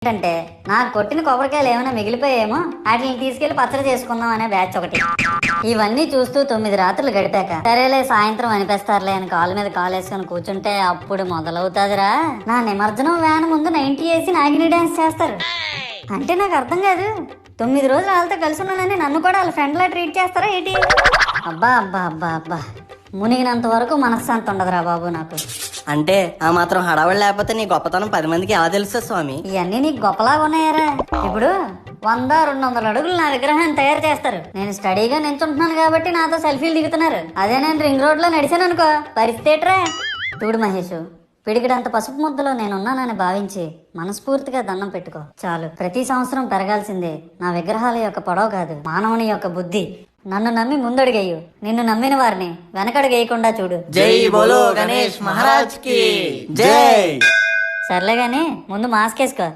ఏంటంటే నాకు కొట్టిన కొబ్బరికాయలు ఏమైనా మిగిలిపోయేమో వాటిని తీసుకెళ్లి పచ్చడి చేసుకుందాం అనే బ్యాచ్ ఒకటి. ఇవన్నీ చూస్తూ 9 రాత్రులు గడిపాక సరేలే సాయంత్రం అనిపిస్తారులే అని కాలు మీద కాలు వేసుకొని కూర్చుంటే అప్పుడు మొదలవుతాదిరా నా నిమజ్జనం వ్యాన్ ముందు 90 వేసి నాగిని డాన్స్ చేస్తారు. అంటే నాకు అర్థం కాదు, 9 రోజులు వాళ్ళతో కలిసి ఉన్నానని నన్ను కూడా వాళ్ళ ఫ్రెండ్ లా ట్రీట్ చేస్తారా ఏంటి? అబ్బా అబ్బా అబ్బా అబ్బా, మునిగినంత వరకు మనశ్శాంతి ఉండదురా బాబు నాకు. అంటే ఆ మాత్రం హడావడి లేకపోతే నీ గొప్పతనం 10 మందికి ఎలా తెలుస్తుంది స్వామి? ఇవన్నీ నీకు గొప్పలాగా ఉన్నాయారా? ఇప్పుడు 100-200 అడుగులు నా విగ్రహాన్ని తయారు చేస్తారు. నేను స్టడీగా నించుంటున్నాను కాబట్టి నాతో సెల్ఫీలు దిగుతున్నారు. అదే నేను రింగ్ రోడ్ లో నడిచాను అనుకో, పరిస్థితి ఏట్రా? చూడు మహేష్, పిడికిడంత పసుపు ముద్దలో నేనున్నానని భావించి మనస్ఫూర్తిగా దండం పెట్టుకో చాలు. ప్రతి సంవత్సరం పెరగాల్సిందే నా విగ్రహాల యొక్క పొడవు కాదు, మానవుని యొక్క బుద్ధి. నన్ను నమ్మి ముందడుగేయు, నిన్ను నమ్మిన వారిని వెనకడుగేయకుండా చూడు. జై బోలో గణేష్ మహారాజ్ కి జై. సర్లే గాని ముందు మాస్క్ వేసుకో.